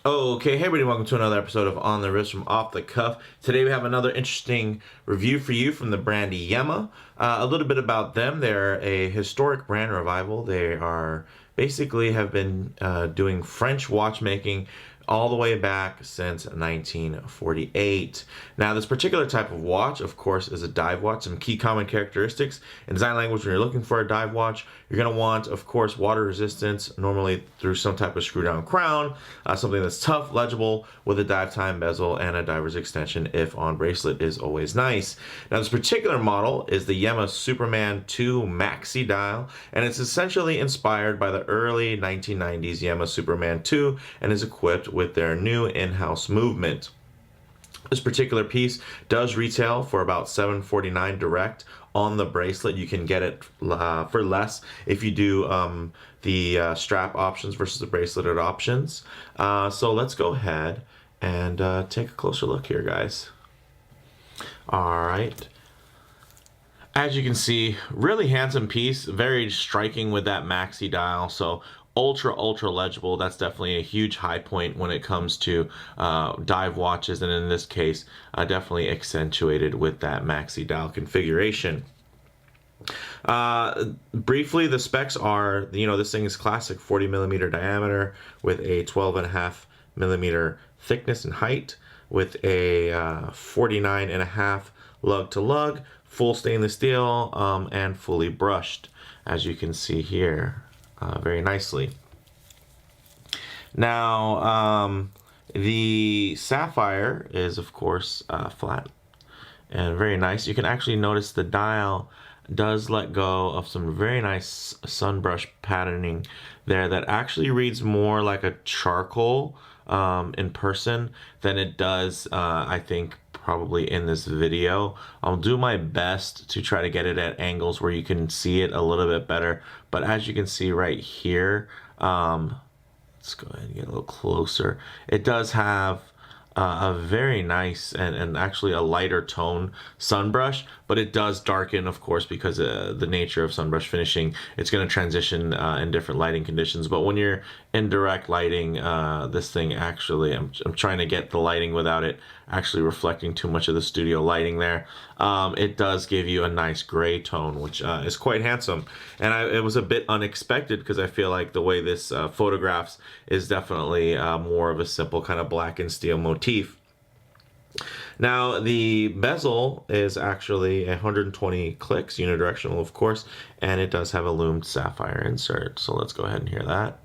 Oh, okay. Hey, everybody, welcome to another episode of On the Wrist from Off the Cuff. Today we have another interesting review for you from the brand Yema. A little bit about them. They're a historic brand revival. They are basically have been doing French watchmaking all the way back since 1948. Now, this particular type of watch, of course, is a dive watch. Some key common characteristics in design language when you're looking for a dive watch, you're going to want, of course, water resistance, normally through some type of screw down crown, something that's tough, legible, with a dive time bezel and a diver's extension if on bracelet is always nice. Now, this particular model is the Yema Superman II Maxi dial, and it's essentially inspired by the early 1990s Yema Superman II and is equipped with their new in-house movement. This particular piece does retail for about $749 direct on the bracelet. You can get it for less if you do the strap options versus the bracelet options. So let's go ahead and take a closer look here, guys. All right. As you can see, really handsome piece, very striking with that maxi dial. So ultra legible. That's definitely a huge high point when it comes to dive watches, and in this case definitely accentuated with that maxi dial configuration. Briefly, the specs are, this thing is classic 40 millimeter diameter with a 12.5 millimeter thickness and height, with a 49.5 lug to lug, full stainless steel, and fully brushed, as you can see here. Very nicely. Now, the sapphire is, of course, flat and very nice. You can actually notice the dial does let go of some very nice sunbrush patterning there that actually reads more like a charcoal in person than it does, I think, probably in this video. I'll do my best to try to get it at angles where you can see it a little bit better, but as you can see right here, let's go ahead and get a little closer. It does have a very nice and actually a lighter tone sunbrush, but it does darken, of course, because the nature of sunbrush finishing, it's going to transition in different lighting conditions. But when you're in direct lighting, this thing actually, I'm trying to get the lighting without it actually reflecting too much of the studio lighting there. It does give you a nice gray tone, which is quite handsome. And it was a bit unexpected because I feel like the way this photographs is definitely more of a simple kind of black and steel motif. Now, the bezel is actually 120 clicks, unidirectional, of course, and it does have a lumed sapphire insert. So let's go ahead and hear that.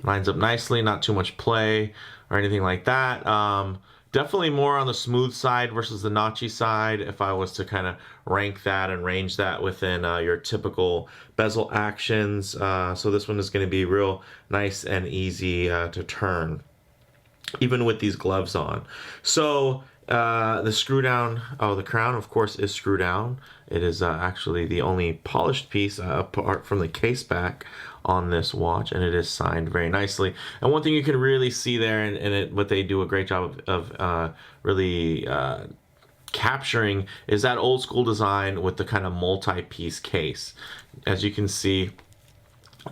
Lines up nicely, not too much play or anything like that. Definitely more on the smooth side versus the notchy side if I was to kind of rank that and range that within your typical bezel actions. So this one is going to be real nice and easy to turn, even with these gloves on. So the screw down, the crown, of course, is screw down. It is actually the only polished piece apart from the case back on this watch, and it is signed very nicely. And one thing you can really see there, and what they do a great job of really capturing, is that old school design with the kind of multi-piece case. As you can see,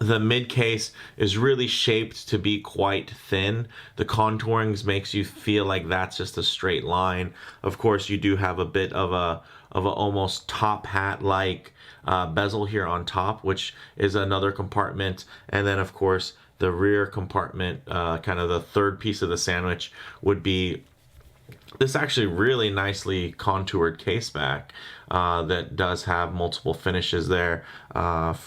the mid case is really shaped to be quite thin. The contouring makes you feel like that's just a straight line. Of course, you do have a bit of a almost top hat like bezel here on top, which is another compartment. And then, of course, the rear compartment, kind of the third piece of the sandwich, would be this actually really nicely contoured case back that does have multiple finishes there,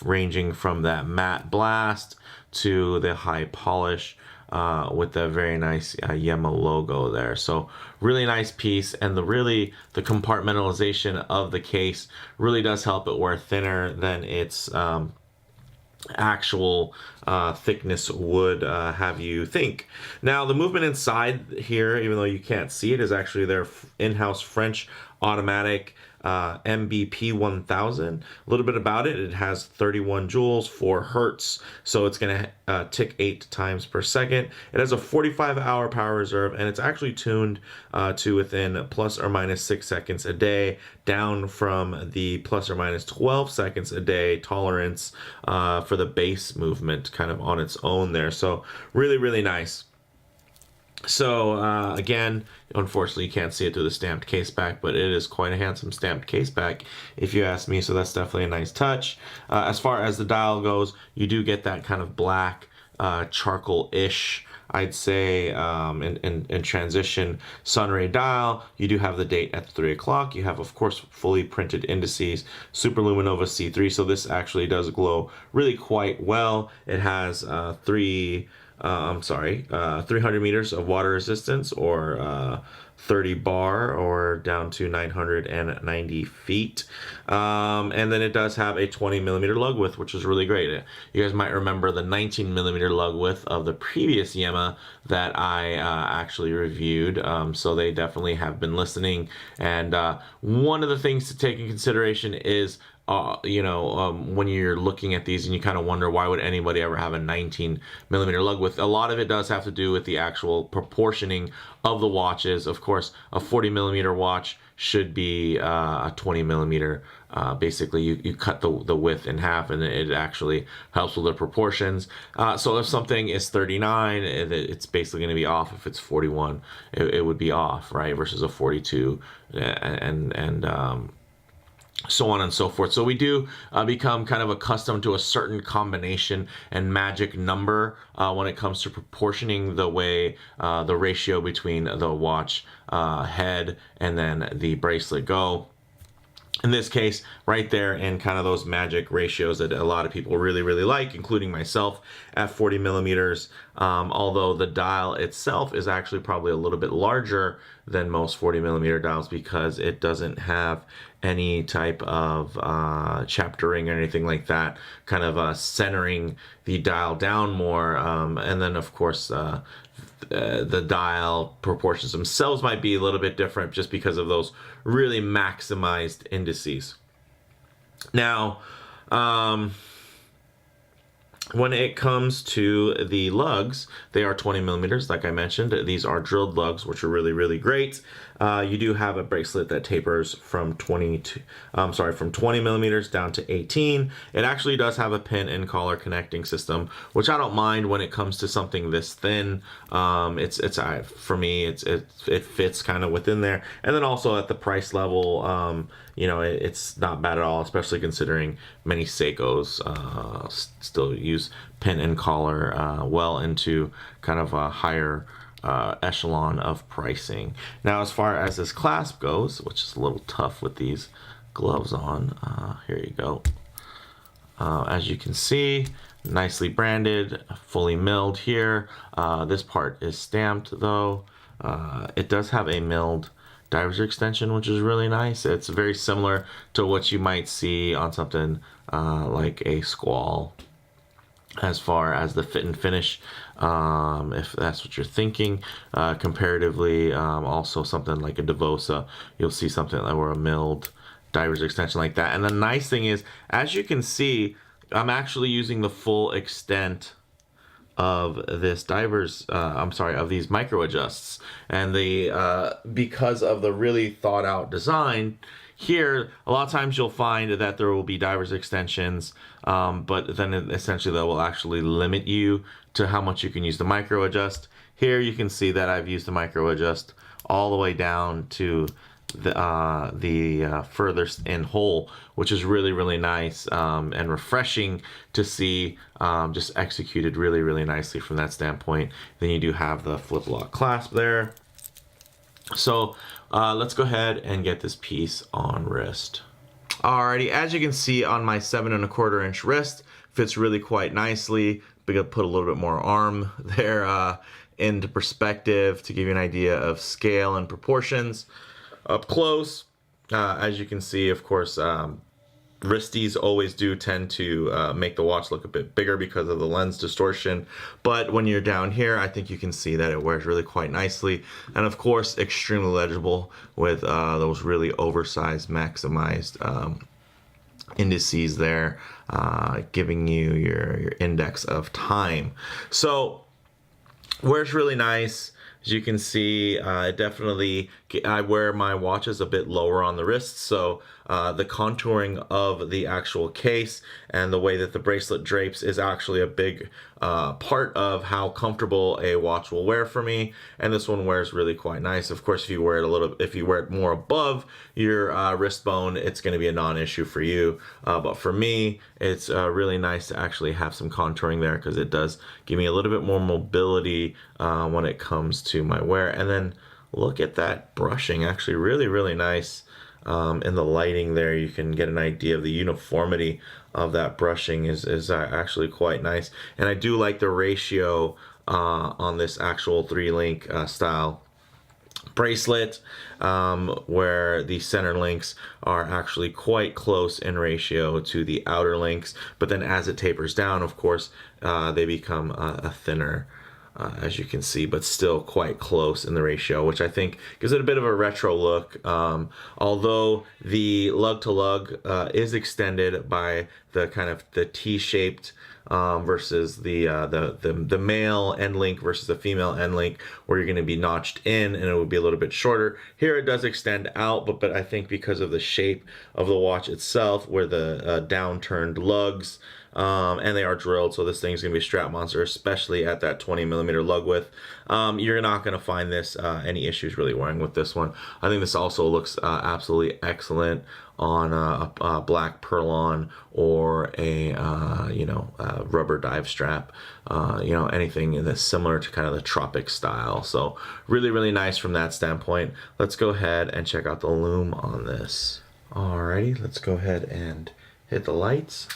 ranging from that matte blast to the high polish with the very nice Yema logo there. So really nice piece, and the compartmentalization of the case really does help it wear thinner than its actual thickness would have you think. Now, the movement inside here, even though you can't see it, is actually their in-house French automatic MBP 1000. A little bit about it. It has 31 joules, 4 hertz, so it's going to tick 8 times per second. It has a 45-hour power reserve, and it's actually tuned to within plus or minus 6 seconds a day, down from the plus or minus 12 seconds a day tolerance for the base movement kind of on its own there. So really, really nice. So again, unfortunately you can't see it through the stamped case back, but it is quite a handsome stamped case back if you ask me, so that's definitely a nice touch. As far as the dial goes, you do get that kind of black charcoal-ish, I'd say, in transition sunray dial. You do have the date at 3 o'clock. You have, of course, fully printed indices, Super Luminova C3, so this actually does glow really quite well. It has 300 meters of water resistance, or 30 bar, or down to 990 feet. And then it does have a 20 millimeter lug width, which is really great. You guys might remember the 19 millimeter lug width of the previous Yema that I actually reviewed. So they definitely have been listening. And one of the things to take in consideration is when you're looking at these and you kind of wonder why would anybody ever have a 19 millimeter lug width, a lot of it does have to do with the actual proportioning of the watches. Of course, a 40 millimeter watch should be a 20 millimeter. Basically, you cut the width in half, and it actually helps with the proportions. So if something is 39, it's basically going to be off. If it's 41, it would be off, right? Versus a 42, and so on and so forth. So we do become kind of accustomed to a certain combination and magic number when it comes to proportioning the way the ratio between the watch head and then the bracelet go. In this case, right there in kind of those magic ratios that a lot of people really, really like, including myself, at 40 millimeters. Although the dial itself is actually probably a little bit larger than most 40 millimeter dials, because it doesn't have any type of chaptering or anything like that, kind of centering the dial down more. And then, of course, the dial proportions themselves might be a little bit different just because of those really maximized indices. Now, when it comes to the lugs, they are 20 millimeters, like I mentioned. These are drilled lugs, which are really, really great. You do have a bracelet that tapers from 20 millimeters down to 18. It actually does have a pin and collar connecting system, which I don't mind when it comes to something this thin. For me, it fits kind of within there. And then also at the price level, it's not bad at all, especially considering many Seikos still use pin and collar well into kind of a higher echelon of pricing. Now, as far as this clasp goes, which is a little tough with these gloves on, here you go. As you can see, nicely branded, fully milled here. This part is stamped though. It does have a milled diver's extension, which is really nice. It's very similar to what you might see on something like a Squall, as far as the fit and finish, if that's what you're thinking. Comparatively, also something like a Devosa, you'll see something like a milled diver's extension like that. And the nice thing is, as you can see, I'm actually using the full extent of this of these micro adjusts, and because of the really thought out design here, a lot of times you'll find that there will be diver's extensions, but then essentially that will actually limit you to how much you can use the micro adjust. Here you can see that I've used the micro adjust all the way down to the furthest in hole, which is really, really nice and refreshing to see, just executed really, really nicely from that standpoint. Then you do have the flip lock clasp there. So let's go ahead and get this piece on wrist. Alrighty, as you can see on my 7 1/4 inch wrist, fits really quite nicely. We're gonna put a little bit more arm there into perspective to give you an idea of scale and proportions. Up close, as you can see, of course, wristies always do tend to make the watch look a bit bigger because of the lens distortion, but when you're down here, I think you can see that it wears really quite nicely, and of course extremely legible with those really oversized maximized indices there, giving you your index of time. So wears really nice. As you can see, definitely, I wear my watches a bit lower on the wrist, so the contouring of the actual case and the way that the bracelet drapes is actually a big part of how comfortable a watch will wear for me. And this one wears really quite nice. Of course, if you wear it more above your wrist bone, it's going to be a non-issue for you. But for me, it's really nice to actually have some contouring there, because it does give me a little bit more mobility when it comes to my wear. And then look at that brushing, actually really nice. In the lighting there, you can get an idea of the uniformity of that brushing is actually quite nice. And I do like the ratio on this actual 3-link style bracelet, where the center links are actually quite close in ratio to the outer links, but then as it tapers down, of course, they become a thinner, as you can see, but still quite close in the ratio, which I think gives it a bit of a retro look. Although the lug to lug is extended by the kind of the T-shaped versus the male end link versus the female end link, where you're going to be notched in and it would be a little bit shorter. Here it does extend out, but I think because of the shape of the watch itself, where the downturned lugs, and they are drilled, so this thing's gonna be a strap monster, especially at that 20mm lug width. You're not gonna find this any issues really wearing with this one. I think this also looks absolutely excellent on a black pearl-on or a rubber dive strap, anything that's similar to kind of the tropic style. So really nice from that standpoint. Let's go ahead and check out the lume on this. Alrighty, let's go ahead and hit the lights.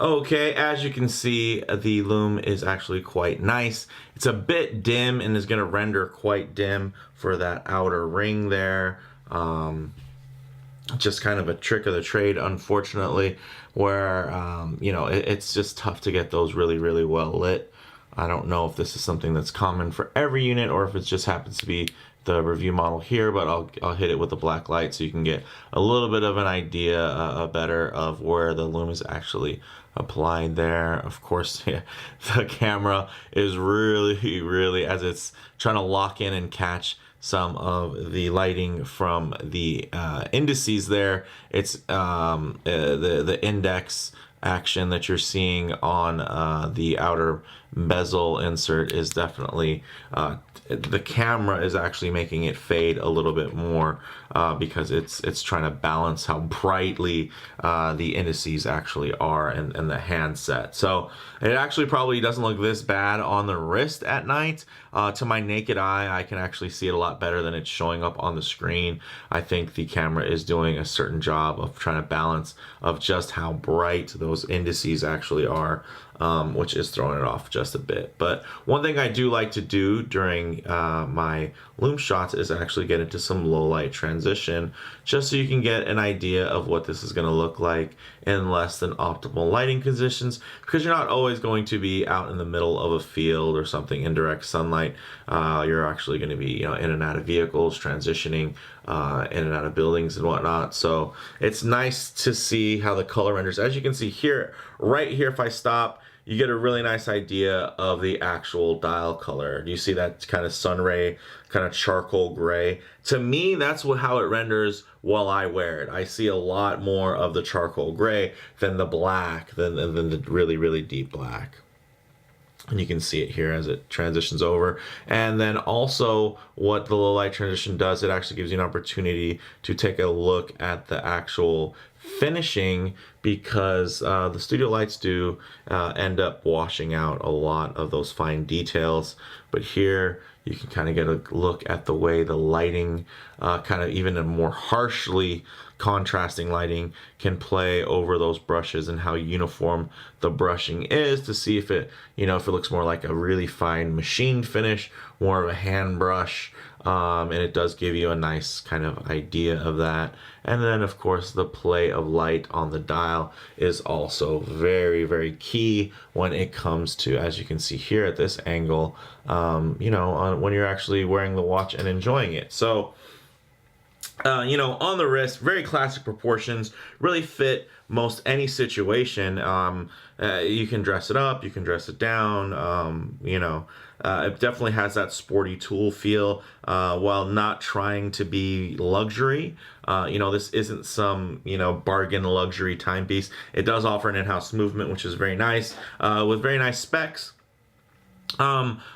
Okay, as you can see, the lume is actually quite nice. It's a bit dim and is going to render quite dim for that outer ring there. Just kind of a trick of the trade, unfortunately, where it's just tough to get those really well lit. I don't know if this is something that's common for every unit or if it just happens to be the review model here, but I'll hit it with a black light so you can get a little bit of an idea better of where the lume is actually applied there. Of course, yeah, the camera is really, as it's trying to lock in and catch some of the lighting from the indices there, it's the index action that you're seeing on the outer bezel insert is definitely the camera is actually making it fade a little bit more because it's trying to balance how brightly the indices actually are and the handset. So it actually probably doesn't look this bad on the wrist at night. To my naked eye, I can actually see it a lot better than it's showing up on the screen. I think the camera is doing a certain job of trying to balance of just how bright those indices actually are, which is throwing it off just a bit. But one thing I do like to do during my lume shots is actually get into some low light transition, just so you can get an idea of what this is going to look like in less than optimal lighting conditions, because you're not always going to be out in the middle of a field or something in direct sunlight. You're actually going to be in and out of vehicles, transitioning in and out of buildings and whatnot. So it's nice to see how the color renders. As you can see here, right here, if I stop, you get a really nice idea of the actual dial color. You see that kind of sunray, kind of charcoal gray. To me, that's how it renders while I wear it. I see a lot more of the charcoal gray than the black, than the really deep black. And you can see it here as it transitions over. And then also what the low light transition does, it actually gives you an opportunity to take a look at the actual finishing, because the studio lights do end up washing out a lot of those fine details. But here you can kind of get a look at the way the lighting kind of even more harshly contrasting lighting can play over those brushes and how uniform the brushing is to see if it, you know, if it looks more like a really fine machine finish, more of a hand brush. And it does give you a nice kind of idea of that. And then of course the play of light on the dial is also very, very key when it comes to, as you can see here at this angle, you know, when you're actually wearing the watch and enjoying it. So you know, on the wrist, very classic proportions, really fit most any situation. You can dress it up, you can dress it down, you know, it definitely has that sporty tool feel, while not trying to be luxury. You know, this isn't some, you know, bargain luxury timepiece. It does offer an in-house movement, which is very nice, with very nice specs.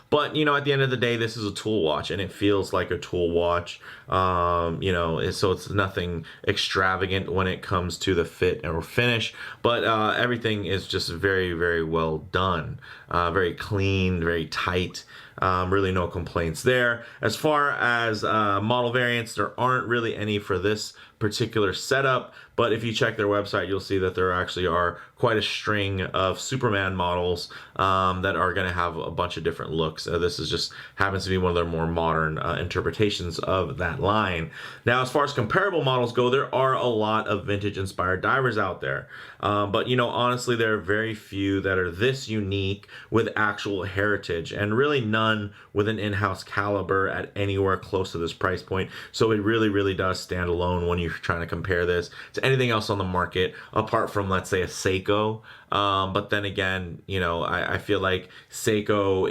But you know, at the end of the day, this is a tool watch and it feels like a tool watch. You know, so it's nothing extravagant when it comes to the fit or finish, but everything is just very, very well done, very clean, very tight. Really no complaints there. As far as model variants, there aren't really any for this particular setup, but if you check their website, you'll see that there actually are quite a string of Superman models that are going to have a bunch of different looks. This is just happens to be one of their more modern interpretations of that line. Now, as far as comparable models go, there are a lot of vintage inspired divers out there, but you know, honestly, there are very few that are this unique with actual heritage, and really none with an in-house caliber at anywhere close to this price point. So it really, really does stand alone when you're trying to compare this to anything else on the market, apart from, let's say, a Seiko. But then again, you know, I feel like Seiko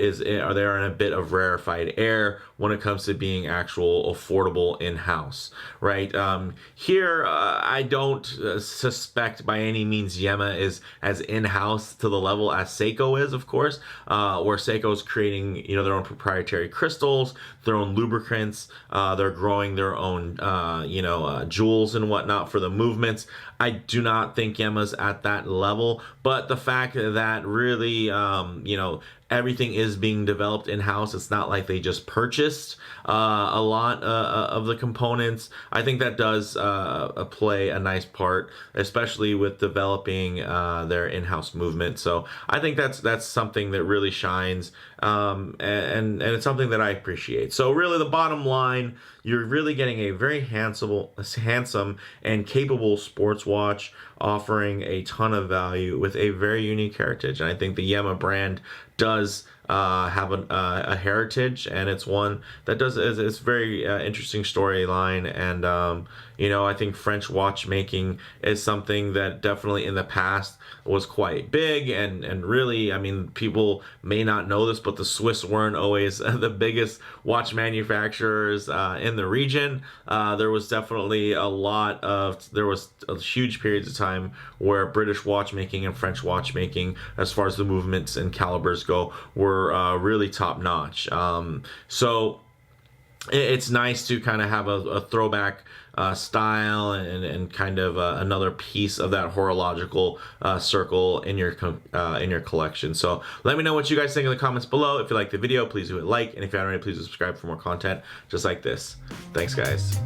they're in a bit of rarefied air when it comes to being actual affordable in-house, right? Here, I don't suspect by any means Yema is as in-house to the level as Seiko is, of course, where Seiko is creating, you know, their own proprietary crystals, their own lubricants, they're growing their own, you know, jewels and whatnot for the movements. I do not think Yema's at that level, but the fact that really, you know, everything is being developed in-house. It's not like they just purchased a lot of the components. I think that does play a nice part, especially with developing their in-house movement. So I think that's something that really shines, and it's something that I appreciate. So really, the bottom line, you're really getting a very handsome and capable sports watch, offering a ton of value with a very unique heritage. And I think the Yema brand does have a heritage, and it's one that it's very interesting storyline. And you know, I think French watchmaking is something that definitely in the past was quite big, and really, I mean, people may not know this, but the Swiss weren't always the biggest watch manufacturers in the region. There was definitely there was huge periods of time where British watchmaking and French watchmaking, as far as the movements and calibers go, were really top notch. So it's nice to kind of have a throwback style and kind of another piece of that horological circle in your collection. So let me know what you guys think in the comments below. If you like the video, please do hit like, and if you haven't already, please subscribe for more content just like this. Thanks, guys.